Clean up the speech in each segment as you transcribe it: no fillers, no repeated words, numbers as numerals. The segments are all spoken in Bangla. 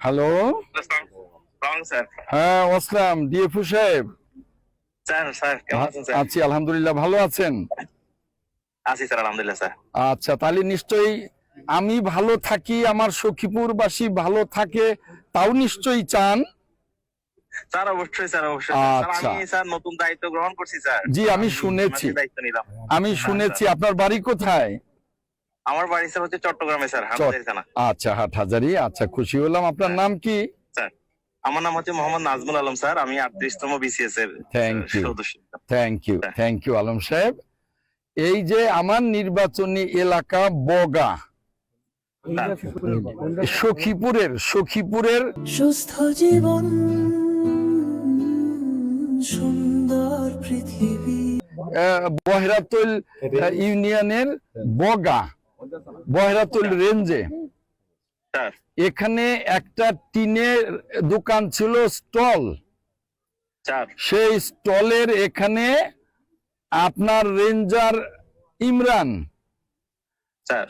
হ্যালো। স্যার। হ্যাঁ আসসালাম ডিএফও সাহেব। স্যার কেমন আছেন স্যার? আছি আলহামদুলিল্লাহ, ভালো আছেন? আছি স্যার আলহামদুলিল্লাহ স্যার। আচ্ছা, তাহলে নিশ্চয়ই আমি ভালো থাকি, আমার সখীপুরবাসী ভালো থাকে, তাও নিশ্চয়ই চান। স্যার অবশ্যই স্যার অবশ্যই আচ্ছা। আমি স্যার নতুন দায়িত্ব গ্রহণ করছি স্যার। জি আমি শুনেছি, দায়িত্ব নিলাম। আমি শুনেছি। আপনার বাড়ি কোথায়? আমার বাড়ি স্যার হচ্ছে চট্টগ্রামে স্যার, হাটহাজারী থানা। আচ্ছা হাটহাজারী। আচ্ছা, খুশি হলাম। আপনার নাম কি? স্যার আমার নাম হচ্ছে মোহাম্মদ নাজমুল আলম স্যার, আমি 38তম বিসিএস এর সদস্য। থ্যাংক ইউ আলম সাহেব। এই যে আমার নির্বাচনী এলাকা বগা, সখীপুরের সুস্থ জীবন সুন্দর পৃথিবী, বহেরাতুল ইউনিয়নের বহেরাতুল রেঞ্জে এখানে একটা টিনের দোকান ছিল, স্টল। সেই স্টলের এখানে আপনার রেঞ্জার ইমরান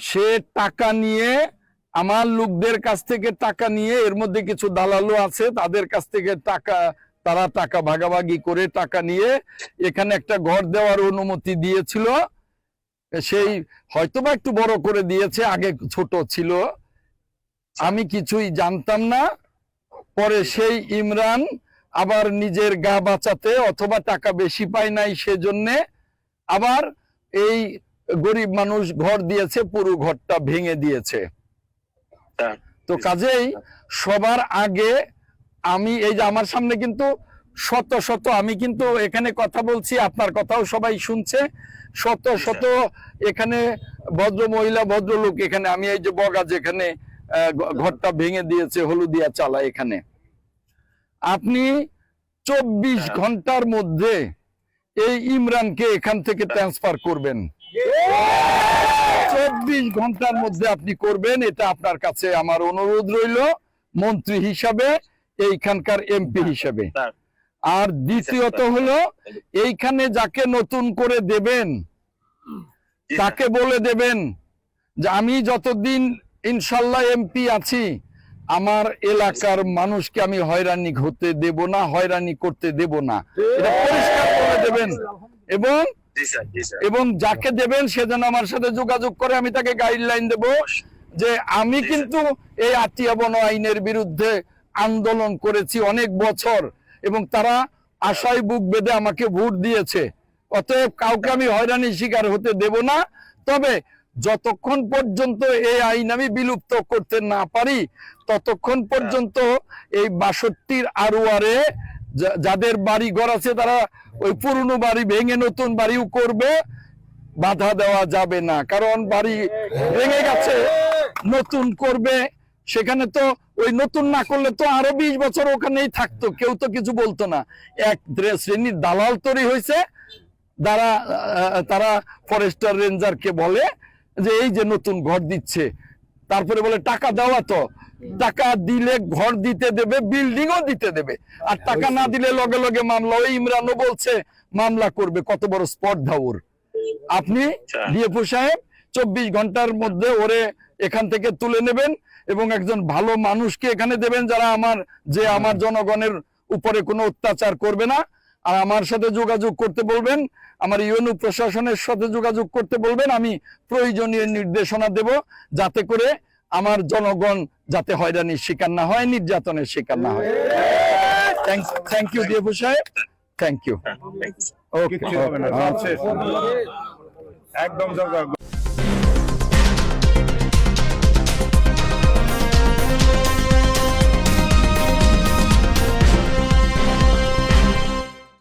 সে টাকা নিয়ে, আমার লোকদের কাছ থেকে টাকা নিয়ে, এর মধ্যে কিছু দালালও আছে, তাদের কাছ থেকে তারা টাকা ভাগাভাগি করে টাকা নিয়ে এখানে একটা ঘর দেওয়ার অনুমতি দিয়েছিল। সেই হয়তোবা একটু বড় করে দিয়েছে, আগে ছোট ছিল, আমি কিছুই জানতাম না। পরে সেই ইমরান আবার নিজের গা বাঁচাতে, অথবা টাকা বেশি পায় নাই সেজন্যে আবার এই গরিব মানুষ ঘর দিয়েছে, পুরো ঘরটা ভেঙে দিয়েছে। তো কাজেই সবার আগে আমি, এই যে আমার সামনে কিন্তু শত শত, আমি কিন্তু এখানে কথা বলছি, আপনার কথাও সবাই শুনছে, শত শত এখানে ভদ্র মহিলা ভদ্রলোক, এখানে আমি এই যে বগা যেখানে ঘরটা ভেঙে দিয়েছে হলুদিয়া চালা, এখানে আপনি 24 ঘন্টার মধ্যে এই ইমরানকে এখান থেকে ট্রান্সফার করবেন। 24 ঘন্টার মধ্যে আপনি করবেন, এটা আপনার কাছে আমার অনুরোধ রইল, মন্ত্রী হিসাবে, এইখানকার এমপি হিসাবে। আর দ্বিতীয়ত হলো, এইখানে যাকে নতুন করে দেবেন তাকে বলে দেবেন যে আমি যতদিন ইনশাল্লাহ এমপি আছি, আমার এলাকার মানুষকে আমি হয়রানি হতে দেব না, হয়রানি করতে দেব না, এটা পরিষ্কার করে দেবেন। এবং যাকে দেবেন সে যেন আমার সাথে যোগাযোগ করে, আমি তাকে গাইডলাইন দেব যে আমি কিন্তু এই আতিয়া বন আইনের বিরুদ্ধে আন্দোলন করেছি অনেক বছর, এবং তারা আশায় বুক বেঁধে আমাকে ভোট দিয়েছে, অতএব কাউকে আমি হয়রানির শিকার হতে দেব না। তবে যতক্ষণ পর্যন্ত এই আইন আমি বিলুপ্ত করতে না পারি, ততক্ষণ পর্যন্ত এই 62 আরোয়ারে যাদের বাড়ি ঘর আছে তারা ওই পুরনো বাড়ি ভেঙে নতুন বাড়িও করবে, বাধা দেওয়া যাবে না। কারণ বাড়ি ভেঙে গেছে, নতুন করবে, সেখানে তো ওই নতুন না করলে তো আরো 20 বছর ওখানেই থাকতো, কেউ তো কিছু বলতো না। এক শ্রেণীর দালাল তৈরি হয়েছে, তারা ফরেস্টার রেঞ্জারকে বলে যে এই যে নতুন ঘর দিচ্ছে, তারপরে বলে টাকা দেওয়া, তো টাকা দিলে ঘর দিতে দেবে, বিল্ডিংও দিতে দেবে, আর টাকা না দিলে লগে লগে মামলা। ওই ইমরানও বলছে মামলা করবে, কত বড় স্পর্ধা ওর। আপনি ডিএফও সাহেব 24 ঘন্টার মধ্যে ওরে এখান থেকে তুলে নেবেন, এবং একজন ভালো মানুষকে এখানে দেবেন, যারা আমার জনগণের উপরে কোনো অত্যাচার করবে না। আর আমার সাথে যোগাযোগ করতে বলবেন, আমার ইউএনও প্রশাসনের সাথে যোগাযোগ করতে বলবেন, আমি প্রয়োজনীয় নির্দেশনা দেব, যাতে করে আমার জনগণ যাতে হয়রানির শিকার না হয়, নির্যাতনের শিকার না হয়। থ্যাংক ইউ ডিএফও সাহেব, থ্যাংক ইউ। ওকে, একদম।